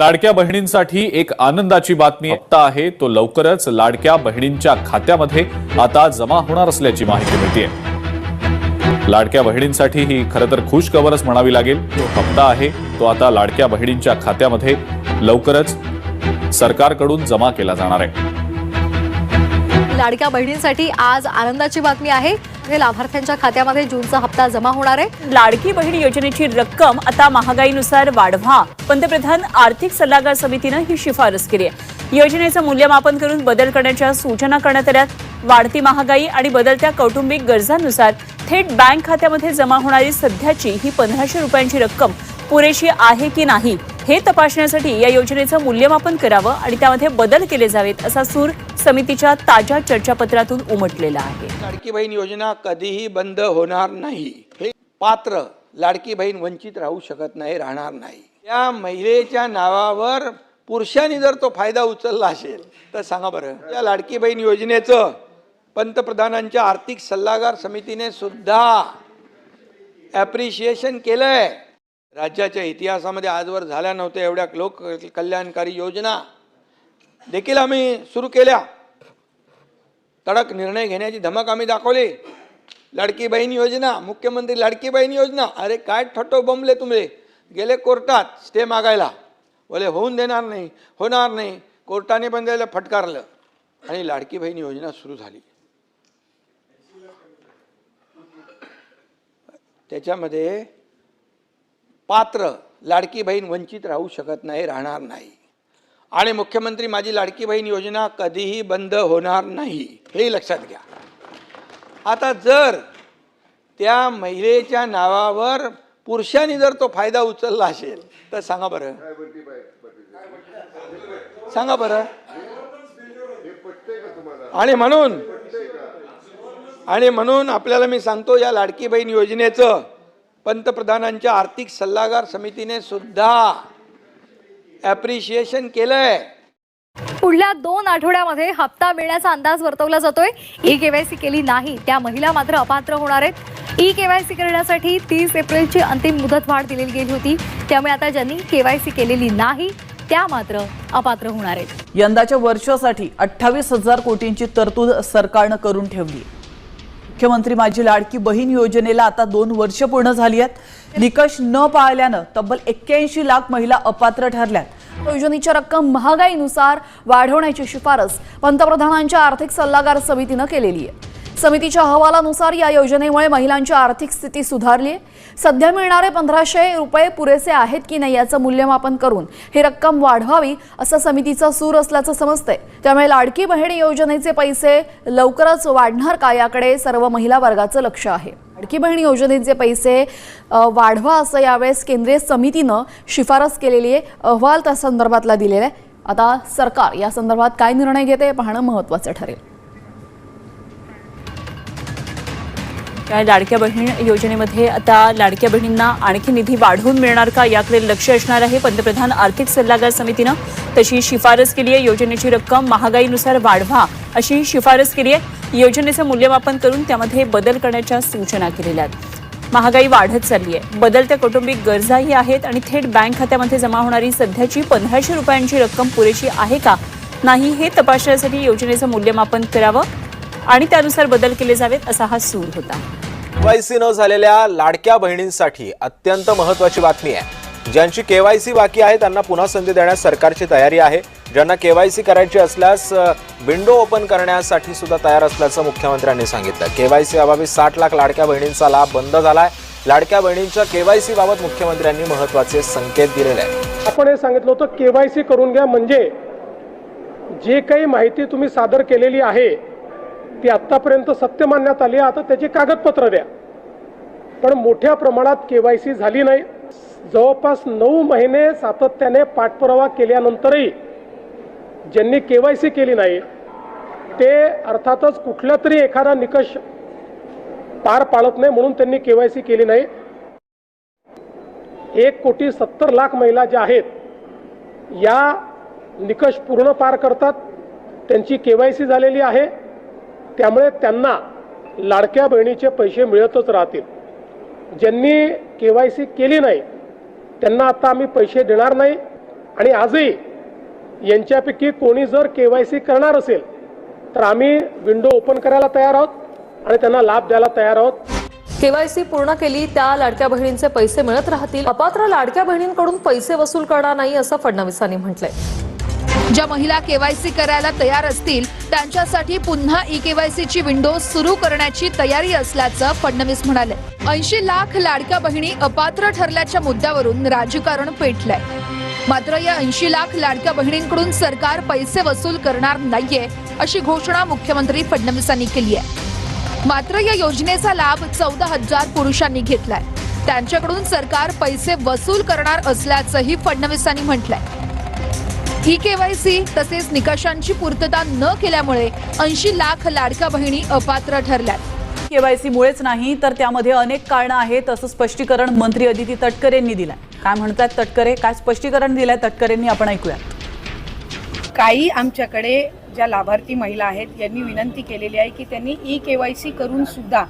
लाडक्या बहिणींसाठी एक आनंदाची बातमी हप्ता आहे तो लवकरच लाडक्या बहिणींच्या खात्यामध्ये आता जमा होणार असल्याची माहिती मिळते। लाडक्या बहिणींसाठी ही खरं तर खुश खबरच म्हणावी लागेल। तो हप्ता आहे तो आता लाडक्या बहिणींच्या खात्यामध्ये लवकरच सरकारकडून जमा केला जाणार आहे। लाडक्या बहिणींसाठी आज आनंदाची बातमी आहे। लाभार्थ्यांच्या खात्यामध्ये जूनचा हप्ता जमा होणार आहे। लाडकी बहीण योजनेची रक्कम आता महागाईनुसार वाढवा पंतप्रधान आर्थिक सल्लागार समितीने ही शिफारस केली आहे। योजनेचं मूल्यमापन करून बदल करण्याच्या सूचना करण्यात आल्या। वाढती महागाई आणि बदलत्या कौटुंबिक गरजांनुसार थेट बँक खात्यामध्ये जमा होणारी सध्याची ही 1500 रुपयांची रक्कम पुरेशी आहे की नाही हे तपासण्यासाठी या योजनेचं मूल्यमापन करावं आणि त्यामध्ये बदल केले जावेत असा सूर समितीच्या ताज्या चर्चापत्रातून उमटलेला आहे। लाडकी बहीण योजना कधीही बंद होणार नाही। हे पात्र लाडकी बहीण वंचित राहू शकत नाही, राहणार नाही। या महिलेच्या नावावर पुरुषांनी जर तो फायदा उचलला असेल तर सांगा बरं। या लाडकी बहीण योजनेचं पंतप्रधानांच्या आर्थिक सल्लागार समितीने सुद्धा ॲप्रिशिएशन केलंय। राज्याच्या इतिहासामध्ये आजवर झाल्या नव्हत्या एवढ्या लोक कल्याणकारी योजना देखील आम्ही सुरू केल्या। तडक निर्णय घेण्याची धमक आम्ही दाखवली। लाडकी बहीण योजना, मुख्यमंत्री लाडकी बहीण योजना, अरे काय ठटो बमले तुम्ही। गेले कोर्टात स्टे मागायला, बोले होऊन देणार नाही, होणार नाही। कोर्टाने पण त्याला फटकारलं आणि लाडकी बहीण योजना सुरू झाली। त्याच्यामध्ये पात्र लाडकी बहीण वंचित राहू शकत नाही, राहणार नाही। आणि मुख्यमंत्री माझी लाडकी बहीण योजना कधीही बंद होणार नाही हे लक्षात घ्या। आता जर त्या महिलेच्या नावावर पुरुषांनी जर तो फायदा उचलला असेल तर सांगा बरं, सांगा बरं। आणि म्हणून आपल्याला मी सांगतो, या लाडकी बहीण योजनेचं पंतप्रधानांच्या आर्थिक सल्लागार समितीने सुद्धा ॲप्रिशिएशन केलंय। पुढल्या 2 आठवड्यामध्ये हप्ता मिळण्याचा अंदाज वर्तवला जातोय। ई-केवायसी केली नाही त्या महिला मात्र अपात्र होणार आहेत। ई-केवायसी करण्यासाठी 30 एप्रिलची अंतिम मुदतवाढ दिलेली गेली होती, त्यामुळे आता ज्यांनी केवायसी केलेली नाही त्या मात्र अपात्र होणार आहेत। यंदाच्या वर्षासाठी 28,000 कोटींची तरतूद सरकारने करून ठेवली। मुख्यमंत्री माझी लाडकी बहीण योजनेला आता 2 वर्ष पूर्ण झाली आहेत। निकष न पाळल्यानं तब्बल 81 लाख महिला अपात्र ठरल्यात। योजनेची रक्कम महागाईनुसार वाढवण्याची शिफारस पंतप्रधानांच्या आर्थिक सल्लागार समितीने केलेली आहे। समितीच्या अहवालानुसार या योजनेमुळे महिलांची आर्थिक स्थिती सुधारली। सध्या मिळणारे 1500 रुपये पुरेसे आहेत की नाही याचं मूल्यमापन करून ही रक्कम वाढवावी असं समितीचा सूर असल्याचं समजतंय। त्यामुळे लाडकी बहीण योजनेचे पैसे लवकरच वाढणार का याकडे सर्व महिला वर्गाचं लक्ष आहे। लाडकी बहीण योजनेचे पैसे वाढवा असं यावेळेस केंद्रीय समितीनं शिफारस केलेली आहे। अहवाल त्या संदर्भातला दिलेला आहे। आता सरकार या संदर्भात काय निर्णय घेते हे पाहणं महत्त्वाचं ठरेल। लाडक्या बहीण योजनेमध्ये आता लाडक्या बहिणींना आणखी निधी वाढवून मिळणार का याकडे लक्ष असणार आहे। पंतप्रधान आर्थिक सल्लागार समितीने तशी शिफारस केली आहे। योजनेची रक्कम महागाईनुसार वाढवा अशी शिफारस केली आहे। योजनेचं मूल्यमापन करून त्यामध्ये बदल करण्याच्या सूचना केलेल्या आहेत। महागाई वाढत चालली आहे, बदलत्या कौटुंबिक गरजाही आहेत आणि थेट बँक खात्यामध्ये जमा होणारी सध्याची 1500 रुपयांची रक्कम पुरेशी आहे का नाही हे तपासण्यासाठी योजनेचं मूल्यमापन करावं आणि त्यानुसार बदल केले जावेत असा हा सूर होता। केवायसी न झालेल्या लाडक्या बहिणींसाठी अत्यंत महत्त्वाची बातमी आहे। ज्यांची केवायसी बाकी आहे त्यांना पुन्हा संधी देण्यास सरकारची तयारी आहे। ज्यांना केवायसी करायची असल्यास विंडो ओपन करण्यासाठी सुद्धा तयार असल्याचं मुख्यमंत्र्यांनी सांगितलं। केवायसी अभावी 60 लाख लाडक्या बहिणींचा लाभ बंद झालाय। लाडक्या बहिणींच्या केवायसी बाबत मुख्यमंत्र्यांनी महत्त्वाचे संकेत दिलेले आहेत। आपण हे सांगितलं होतं केवायसी करून घ्या, म्हणजे जे काही माहिती तुम्ही सादर केलेली आहे ती आतापर्यंत सत्य मानण्यात आली, आता त्याची कागदपत्र द्या। पण मोठ्या प्रमाणात केवायसी झाली नाही। जवळपास 9 महिने सातत्याने पाठपुरावा केल्यानंतरही ज्यांनी केवायसी केली नाही ते अर्थातच कुठला तरी एखादा निकष पार पाडत नाही म्हणून त्यांनी केवायसी केली नाही। 1,70,00,000 महिला ज्या आहेत या निकष पूर्ण पार करतात, त्यांची केवायसी झालेली आहे, त्यामुळे त्यांना लाडक्या बहिणीचे पैसे मिळतच राहतील। ज्यांनी केवायसी केली नाही त्यांना आता आम्ही पैसे देणार नाही। आणि आजही यांच्यापैकी कोणी जर KYC करणार असेल तर आम्ही विंडो ओपन करायला तयार आहोत आणि त्यांना लाभ द्यायला तयार आहोत. केवायसी पूर्ण केली त्या लाडक्या बहिणींचे पैसे मिळत राहतील. अपात्र लाडक्या बहिणींकडून पैसे वसूल करणार नाही असं फडणवीसांनी म्हटलंय. ज्या महिला केवायसी करायला तयार असतील त्यांच्यासाठी पुन्हा केवायसी ची विंडो सुरू करण्याची तयारी असल्याचं फडणवीस म्हणाले. 80 लाख लाडक्या बहिणी अपात्र ठरल्याच्या मुद्द्यावरून राजकारण पेटलंय. मात्र या 80 लाख लाडक्या बहिणींकडून सरकार पैसे वसूल करणार नाहीये अशी घोषणा मुख्यमंत्री फडणवीसांनी केली आहे. मात्र या योजनेचा लाभ 14,000 पुरुषांनी घेतलाय. त्यांच्याकडून सरकार पैसे वसूल करणार असल्याचंही फडणवीसांनी म्हटलंय. केवायसी तसेच निकषांची पूर्तता न केल्यामुळे 80 लाख लाडक्या बहिणी अपात्र ठरल्यात. KYC मुळेच नाही तर त्यामध्ये अनेक कारणं आहेत असं स्पष्टीकरण मंत्री अदिती तटकरेंनी दिलंय. काय म्हणतात तटकरे, काय स्पष्टीकरण दिलंय तटकरेंनी, आपण ऐकूया. काही आमच्याकडे ज्या लाभार्थी महिला आहेत यांनी विनंती केलेली आहे की त्यांनी KYC करून सुद्धा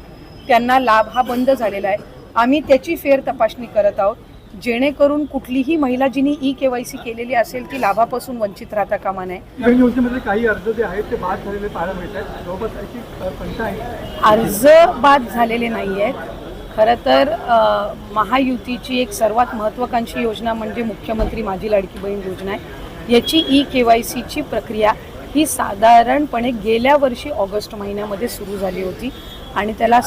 त्यांना लाभ हा बंद झालेला आहे. आम्ही त्याची फेर तपासणी करत आहोत जेणेकरून कुठलीही महिला जिने KYC केलेली असेल ती लाभापासून वंचित राहता कामा नये. या योजनेमध्ये काही अर्ज जे आहेत ते बाद झालेले पाहायला मिळत आहेत. जवळपास त्याची संख्या आहे. अर्ज बाद झालेले नाही आहेत. खरं तर महायुतीची एक सर्वात महत्त्वाकांक्षी योजना म्हणजे मुख्यमंत्री माझी लाडकी बहीण योजना आहे. याची KYC ची प्रक्रिया ही साधारणपणे गेल्या वर्षी ऑगस्ट महिन्यामध्ये सुरू झाली होती आणि त्याला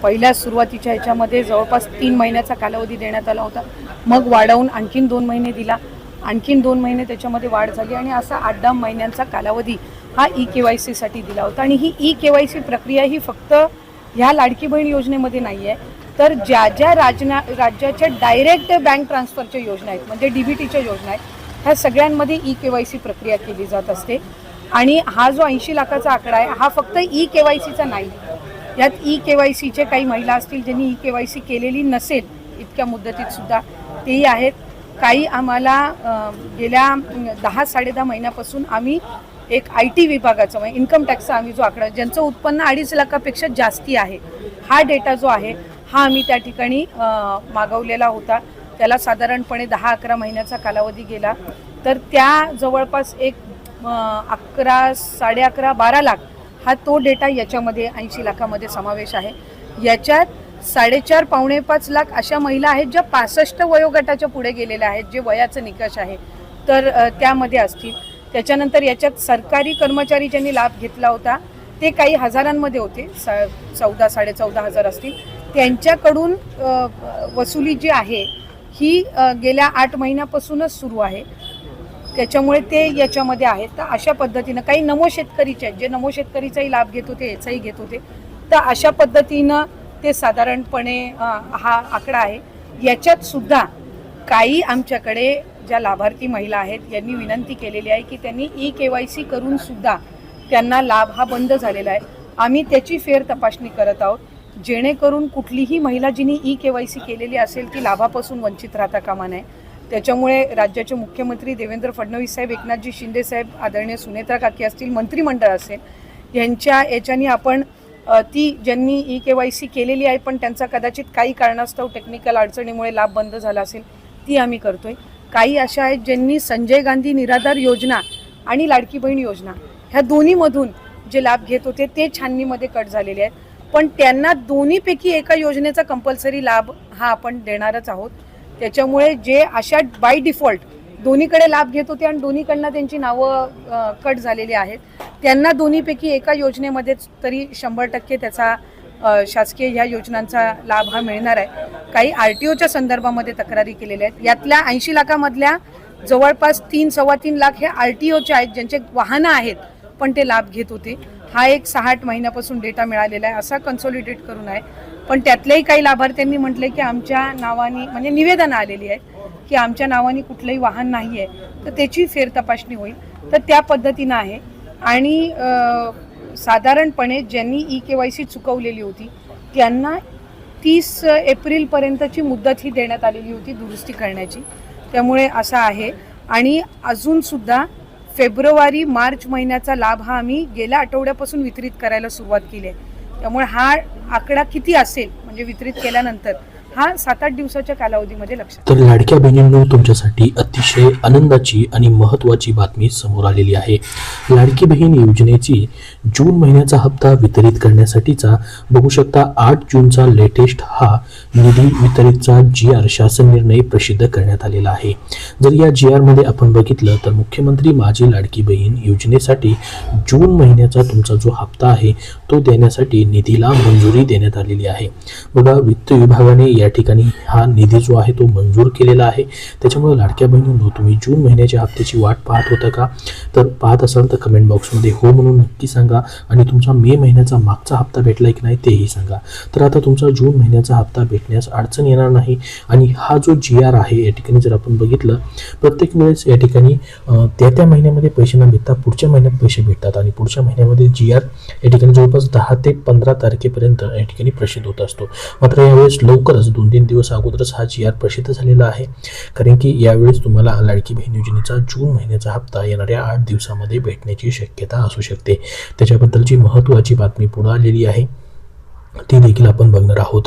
पहिल्या सुरुवातीच्या ह्याच्यामध्ये जवळपास 3 महिन्याचा कालावधी देण्यात आला होता. मग वाढवून आणखीन 2 महिने दिला, आणखीन 2 महिने त्याच्यामध्ये वाढ झाली आणि असा 8-10 महिन्यांचा कालावधी हा KYC साठी दिला होता. आणि ही KYC प्रक्रिया ही फक्त ह्या लाडकी बहीण योजनेमध्ये नाही आहे तर ज्या ज्या राज्याच्या डायरेक्ट बँक ट्रान्सफरच्या योजना आहेत म्हणजे DBTच्या योजना आहेत ह्या सगळ्यांमध्ये KYC प्रक्रिया केली जात असते. आणि हा जो 80 लाखाचा आकडा आहे हा फक्त KYCचा नाही. यात KYCचे काही महिला असतील ज्यांनी KYC केलेली नसेल इतक्या मुदतीत सुद्धा तेही आहेत. काही आम्हाला गेल्या 10-10.5 महिन्यापासून आम्ही एक IT विभागाचा म्हणजे इन्कम टॅक्सचा आम्ही जो आकडा ज्यांचं उत्पन्न 2.5 लाखापेक्षा जास्ती आहे हा डेटा जो आहे हा आम्ही त्या ठिकाणी मागवलेला होता. त्याला साधारणपणे 10-11 महिन्याचा कालावधी गेला तर त्या जवळपास एक 11, 11.5, 12 लाख हा तो डेटा याच्यामध्ये 80 लाखामध्ये समावेश आहे. याच्यात 4.5 पावणे 5 लाख अशा महिला आहेत ज्या 65 वयोगटाच्या पुढे गेलेल्या आहेत जे वयाचं निकष आहे तर त्यामध्ये असतील. त्याच्यानंतर याच्यात सरकारी कर्मचारी ज्यांनी लाभ घेतला होता ते काही हजारांमध्ये होते, 14,000-14,500 असतील. त्यांच्याकडून वसुली जी आहे ही गेल्या 8 महिन्यापासूनच सुरू आहे त्याच्यामुळे ते याच्यामध्ये आहेत. तर अशा पद्धतीनं काही नमो शेतकरीचे आहेत जे नमो शेतकरीचाही लाभ घेत होते याचाही घेत होते तर अशा पद्धतीनं ते साधारणपणे हा आकडा आहे. याच्यात सुद्धा काही आमच्याकडे ज्या लाभार्थी महिला आहेत यांनी विनंती केलेली आहे की त्यांनी KYC करून सुद्धा त्यांना लाभ हा बंद झालेला आहे. आम्ही त्याची फेर तपासणी करत आहोत जेणेकरून कुठलीही महिला जिने KYC केलेली असेल ती लाभापासून वंचित राहता कामा नये. त्याच्यामुळे राज्याचे मुख्यमंत्री देवेंद्र फडणवीस साहेब, एकनाथजी शिंदे साहेब, आदरणीय सुनेत्रा काकी असतील, मंत्रिमंडळ असेल यांच्या याच्यानी आपण ती ज्यांनी KYC केलेली आहे पण त्यांचा कदाचित काही कारणास्तव टेक्निकल अडचणीमुळे लाभ बंद झाला असेल ती आम्ही करतोय. काही अशा आहेत ज्यांनी संजय गांधी निराधार योजना आणि लाडकी बहीण योजना ह्या दोन्हीमधून जे लाभ घेत होते ते छाननीमध्ये कट झालेले आहेत पण त्यांना दोन्हीपैकी एका योजनेचा कंपल्सरी लाभ हा आपण देणारच आहोत. त्याच्यामुळे जे अशा बाय डिफॉल्ट दोन्हीकडे लाभ घेत होते आणि दोन्हीकडनं त्यांची नावं कट झालेली आहेत त्यांना दोन्हीपैकी एका योजनेमध्येच तरी 100% त्याचा शासकीय ह्या योजनांचा लाभ हा मिळणार आहे. काही RTOच्या संदर्भामध्ये तक्रारी केलेल्या आहेत. यातल्या 80 लाखामधल्या जवळपास 3-3.25 लाख हे RTOचे आहेत ज्यांचे वाहनं आहेत पण ते लाभ घेत होते. हा एक 6-8 महिन्यापासून डेटा मिळालेला आहे असा कन्सॉलिडेट करून आहे. पण त्यातल्याही काही लाभार्थ्यांनी म्हटले की आमच्या नावाने म्हणजे निवेदनं आलेली आहेत की आमच्या नावाने कुठलंही वाहन नाही आहे तर त्याची फेर तपासणी होईल. तर त्या पद्धतीनं आहे. आणि साधारणपणे ज्यांनी KYC चुकवलेली होती त्यांना 30 एप्रिलपर्यंतची मुदत ही देण्यात आलेली होती दुरुस्ती करण्याची. त्यामुळे असं आहे. आणि अजूनसुद्धा फेब्रुवारी-मार्च महिन्याचा लाभ हा आम्ही गेल्या आठवड्यापासून वितरित करायला सुरुवात केली आहे. त्यामुळे हा आकडा किती असेल म्हणजे वितरित केल्यानंतर हा 7-8 दिवसाच्या कालावधीमध्ये लक्षात. तर लाडक्या बहिणींनो, तुमच्यासाठी अतिशय आनंदाची आणि महत्त्वाची बातमी समोर आलेली आहे. लाडकी बहीण योजनेची जून महिन्याचा हप्ता वितरित करण्यासाठीचा बघू शकता 8 जूनचा लेटेस्ट हा निधी वितरितचा GR शासन निर्णय प्रसिद्ध करण्यात आलेला आहे. जर या GR मध्ये आपण बघितलं तर मुख्यमंत्री माझी लाडकी बहीण योजनेसाठी जून महिन्याचा तुमचा जो हप्ता आहे तो देण्यासाठी निधीला मंजुरी देण्यात आलेली आहे. बघा, वित्त विभागाने या ठिकाणी हा निधी जो आहे तो मंजूर केलेला आहे. त्याच्यामुळे लाडक्या बहिणींनो, तुम्ही जून महिन्याच्या हप्त्याची वाट पाहत होता का? तर पाहत असाल तर कमेंट बॉक्समध्ये हो म्हणून नक्की सांगा. आणि तुमचा मे महिन्याचा मागचा हप्ता भेटलाय की नाही तेही सांगा. तर आता तुमचा जून महिन्याचा हप्ता भेटण्यास अडचण येणार नाही. आणि हा जो GR आहे या ठिकाणी जर आपण बघितलं, प्रत्येक वेळेस या ठिकाणी त्या महिन्यामध्ये पैसे न भेटता पुढच्या महिन्यात पैसे भेटतात. आणि पुढच्या महिन्यामध्ये GR या ठिकाणी जवळपास 10 ते 15 तारखेपर्यंत या ठिकाणी प्रसिद्ध होत असतो. मात्र यावेळेस लवकरच 2-3 दिवस अगोदरच हा GR प्रसिद्ध झालेला आहे. कारण की यावेळेस तुम्हाला लाडकी बहीण योजनेचा जून महिन्याचा हप्ता येणाऱ्या 8 दिवसामध्ये भेटण्याची शक्यता असू शकते. त्याच्याबद्दलची महत्त्वाची बातमी पुढे आलेली आहे, ती देखील आपण बघणार आहोत.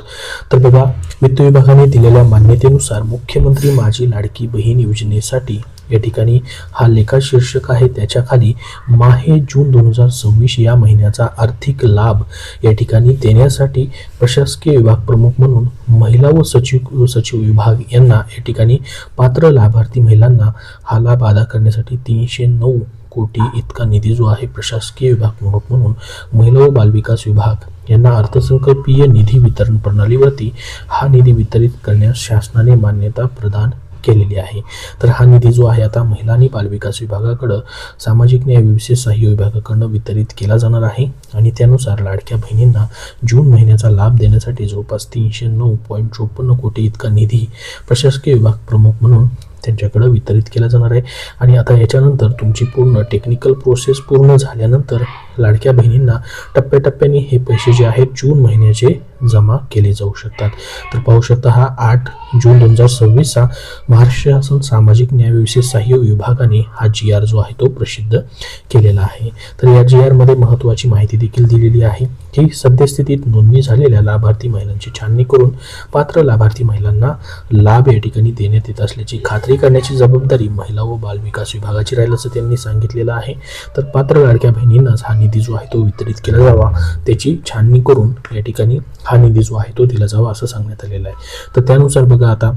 तर बघा, वित्त विभागाने दिलेल्या मान्यतेनुसार मुख्यमंत्री माझी लाडकी बहीण योजनेसाठी या ठिकाणी हा लेखा शीर्षक आहे, त्याच्या खाली माहे जून 2026 या महिन्याचा आर्थिक लाभ या ठिकाणी देण्यासाठी प्रशासकीय विभाग प्रमुख म्हणून महिला व सचिव विभाग यांना या ठिकाणी पात्र लाभार्थी महिलांना हा लाभ अदा करण्यासाठी 309 कोटी इतका निधी जो आहे प्रशासकीय विभाग प्रमुख म्हणून महिला व बालविकास विभाग यांना अर्थसंकल्पीय निधी वितरण प्रणालीवरती हा निधी वितरित करण्यास शासनाने मान्यता प्रदान केलेली आहे. तर हा निधी जो आहे आता महिला आणि बालविकास विभागाकडं सामाजिक न्याय विशेष सहाय्य विभागाकडनं वितरित केला जाणार आहे. आणि त्यानुसार लाडक्या बहिणींना जून महिन्याचा लाभ देण्यासाठी जवळपास 309.54 कोटी इतका निधी प्रशासकीय विभाग प्रमुख म्हणून त्यांच्याकडे वितरित केला जाणार आहे. आणि आता याच्यानंतर तुमची पूर्ण टेक्निकल प्रोसेस पूर्ण झाल्यानंतर लाडक्या बहिणींना टप्प्याटप्प्याने हे पैसे जे आहेत जून महिन्याचे जमा केले जाऊ शकतात. तर पाहू शकता, हा 8 जून 2026 महाराष्ट्र शासन सामाजिक न्याय विशेष सहाय्य विभागाने हा GR जो आहे तो प्रसिद्ध केलेला आहे. तर या GR मध्ये महत्त्वाची माहिती देखील दिलेली आहे की सद्यस्थितीत नोंदणी झालेल्या लाभार्थी महिलांची छाननी करून पात्र लाभार्थी महिलांना लाभ या ठिकाणी देण्यात येत असल्याची खात्री करण्याची जबाबदारी महिला व बालविकास विभागाची राहील असं त्यांनी सांगितलेलं आहे. तर पात्र लाडक्या बहिणींनाच हा निधी जो आहे तो वितरित केला जावा, त्याची छाननी करून या ठिकाणी हा निधी जो आहे तो दिला जावा असं सांगण्यात आलेलं आहे. तर त्यानुसार बघा, आता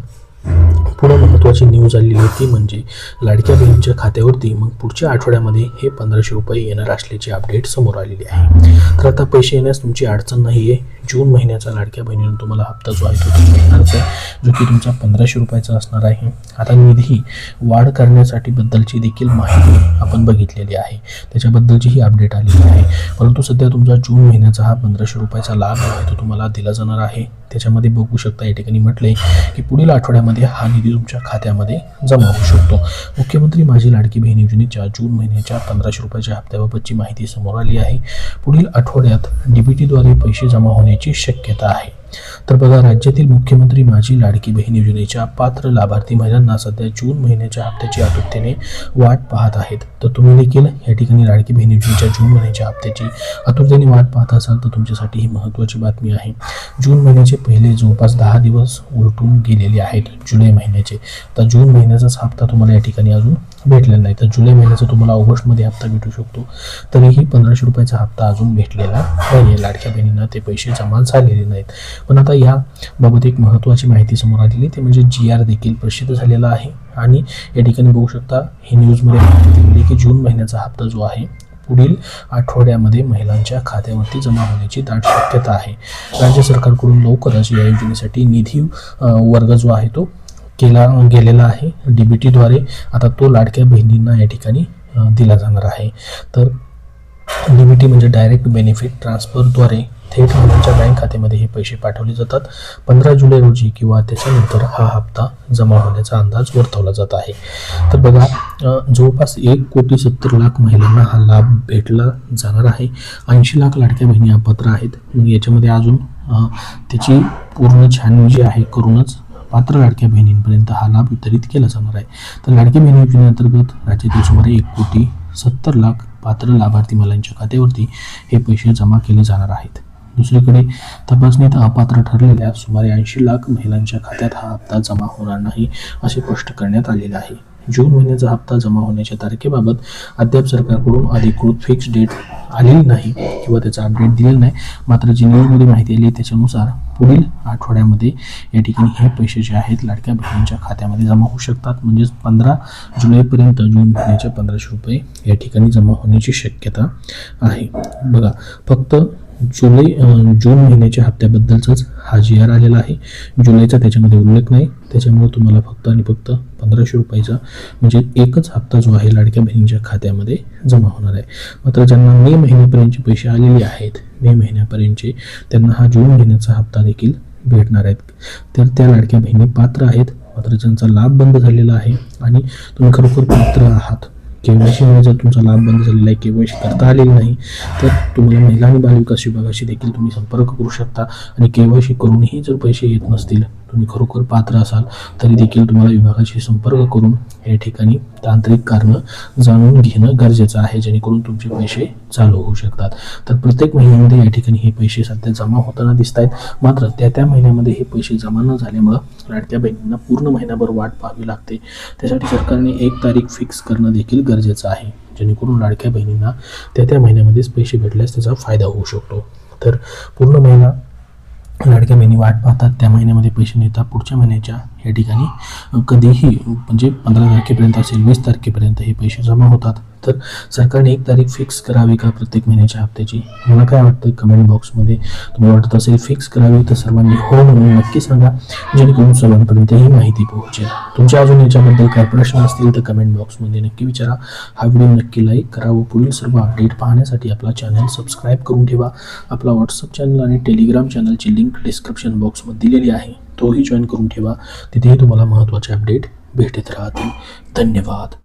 पुढे महत्त्वाची न्यूज आलेली आहे ती म्हणजे लाडक्या बहिणींच्या खात्यावरती मग पुढच्या आठवड्यामध्ये हे 1500 रुपये येणार असल्याची अपडेट समोर आलेली आहे. तर आता पैसे येण्यास तुमची अडचण नाही आहे. जून महिन्याचा लाडक्या बहिणीनं तुम्हाला हप्ता जो आहे तो मिळणारच आहे, जो की तुमचा 1500 रुपयाचा असणार आहे. आता निधी वाढ करण्यासाठी बद्दलची देखील माहिती आपण बघितलेली आहे, त्याच्याबद्दलची ही अपडेट आलेली आहे. परंतु सध्या तुमचा जून महिन्याचा हा 1500 रुपयाचा लाभ जो आहे तो तुम्हाला दिला जाणार आहे. त्याच्यामध्ये बघू शकता या ठिकाणी म्हटलंय की पुढील आठवड्यामध्ये हा निधी तुमच्या खात्यामध्ये जमा होऊ शकतो. मुख्यमंत्री माझी लाडकी बहीण योजनेच्या जून महिन्याच्या 1500 रुपयाच्या हप्त्याबाबतची माहिती समोर आली आहे. पुढील आठवड्यात DBTद्वारे पैसे जमा होण्याची शक्यता आहे. तर बघा, राज्यातील मुख्यमंत्री माझी लाडकी बहीण योजनेच्या पात्र लाभार्थी महिलांना सध्या जून महिन्याच्या हप्त्याची आतुरतेने वाट पाहत आहेत. तर तुम्ही देखील या ठिकाणी लाडकी बहीण योजनेच्या जून महिन्याच्या हप्त्याची आतुरतेने वाट पाहत असाल तर तुमच्यासाठी ही महत्त्वाची बातमी आहे. जून महिन्याचे पहिले जवळपास 10 दिवस उलटून गेलेले आहेत जुलै महिन्याचे. तर जून महिन्याचाच हप्ता तुम्हाला या ठिकाणी अजून भेटलेला नाही. तर जुलै महिन्याचा तुम्हाला ऑगस्टमध्ये हप्ता भेटू शकतो. तरीही 1500 रुपयाचा हप्ता अजून भेटलेला नाही आहे. लाडक्या बहिणींना ते पैसे जमा झालेले नाहीत. पण आता याबाबत एक महत्त्वाची माहिती समोर आलेली ते म्हणजे GR देखील प्रसिद्ध झालेला आहे. आणि या ठिकाणी बघू शकता ही न्यूजमध्ये माहिती दिली की जून महिन्याचा हप्ता जो आहे पुढील आठवड्यामध्ये महिलांच्या खात्यावरती जमा होण्याची दाट शक्यता आहे. राज्य सरकारकडून लवकरच या योजनेसाठी निधी वर्ग जो आहे तो केला गेलेला आहे DBTद्वारे. आता तो लाडक्या बहिणींना या ठिकाणी दिला जाणार आहे. तर DBT म्हणजे डायरेक्ट बेनिफिट ट्रान्सफरद्वारे थेट मुलांच्या बँक खात्यामध्ये हे पैसे पाठवले जातात. 15 जुलै रोजी किंवा त्याच्यानंतर हा हप्ता जमा होण्याचा अंदाज वर्तवला जात आहे. तर बघा, जवळपास 1,70,00,000 महिलांना हा लाभ भेटला जाणार आहे. 80 लाख लाडक्या बहिणी अपात्र आहेत. मग याच्यामध्ये अजून त्याची पूर्ण छाननी जी आहे करूनच पात्र लाडक्या बहिणींपर्यंत हा लाभ वितरित केला जाणार आहे. तर लाडकी बहीण योजनेअंतर्गत राज्यातील सुमारे 1,70,00,000 पात्र लाभार्थी महिलांच्या खात्यावरती हे पैसे जमा केले जाणार आहेत. दुसरीकडे तपासणीत अपात्र ठरलेल्या सुमारे 80 लाख महिलांच्या खात्यात हा हप्ता जमा होणार नाही असे स्पष्ट करण्यात आलेले आहे. जून महिन्याचा हप्ता जमा होण्याच्या तारखेबाबत अद्याप सरकारकडून अधिकृत फिक्स डेट आलेली नाही किंवा त्याचा अपडेट दिलेला नाही. मात्र जी न्यूजमध्ये माहिती आली त्याच्यानुसार पुढील आठवड्यामध्ये या ठिकाणी हे पैसे जे आहेत लाडक्या बहिणींच्या खात्यामध्ये जमा होऊ शकतात. म्हणजेच 15 जुलैपर्यंत जून महिन्याचे 1500 रुपये या ठिकाणी जमा होण्याची शक्यता आहे. बघा, फक्त जून महिन्याच्या हप्त्याबद्दलचाच हा GR आलेला आहे. जुलैचा त्याच्यामध्ये उल्लेख नाही. त्याच्यामुळे तुम्हाला फक्त आणि फक्त 1500 रुपयाचा म्हणजे एकच हप्ता जो आहे लाडक्या बहिणींच्या खात्यामध्ये जमा होणार आहे. मात्र ज्यांना मे महिन्यापर्यंतचे पैसे आलेले आहेत, मे महिन्यापर्यंतचे, त्यांना हा जून महिन्याचा हप्ता देखील भेटणार आहेत. तर त्या लाडक्या बहिणी पात्र आहेत. मात्र ज्यांचा लाभ बंद झालेला आहे आणि तुम्ही खरोखर पात्र आहात, KYC मध्ये जर तुमचा लाभ बंद झालेला आहे, KYC करता आलेली नाही, तर तुम्हाला महिला आणि बालविकास विभागाशी देखील तुम्ही संपर्क करू शकता. आणि KYC करूनही जर पैसे येत नसतील, तुम्ही खरोखर पात्र असाल, तरी देखील तुम्हाला विभागाशी संपर्क करून या ठिकाणी तांत्रिक कारणं जाणून घेणं गरजेचं आहे, जेणेकरून तुमचे पैसे चालू होऊ शकतात. तर प्रत्येक महिन्यामध्ये या ठिकाणी हे पैसे सध्या जमा होताना दिसत आहेत. मात्र त्या महिन्यामध्ये हे पैसे जमा न झाल्यामुळं लाडक्या बहिणींना पूर्ण महिनाभर वाट पाहावी लागते. त्यासाठी सरकारने एक तारीख फिक्स करणं देखील गरजेचं आहे, जेणेकरून लाडक्या बहिणींना त्या महिन्यामध्येच पैसे भेटल्यास त्याचा फायदा होऊ शकतो. तर पूर्ण महिना लाडक्या बहिणी वाट पाहतात, त्या महिन्यामध्ये पैसे मिळतात. पुढच्या महिन्याच्या या ठिकाणी कधीही म्हणजे 15 तारखेपर्यंत असेल, 20 तारखेपर्यंत हे पैसे जमा होतात. तर सरकारने एक तारीख फिक्स करावी का प्रत्येक महिन्याच्या हप्त्याची? मला काय वाटतं, कमेंट बॉक्समध्ये तुम्हाला वाटत असेल फिक्स करावी तर सर्वांनी हो म्हणून नक्की सांगा, जेणेकरून सर्वांपर्यंत ही माहिती पोहोचेल. तुमच्या अजून याच्याबद्दल काय प्रश्न असतील तर कमेंट बॉक्समध्ये नक्की विचारा. हा व्हिडिओ नक्की लाईक करा व पुढील सर्व अपडेट पाहण्यासाठी आपला चॅनल सबस्क्राईब करून ठेवा. आपला व्हॉट्सअप चॅनल आणि टेलिग्राम चॅनलची लिंक डिस्क्रिप्शन बॉक्समध्ये दिलेली आहे, तोही जॉईन करून ठेवा. तिथेही तुम्हाला महत्त्वाचे अपडेट भेटत राहतील. धन्यवाद.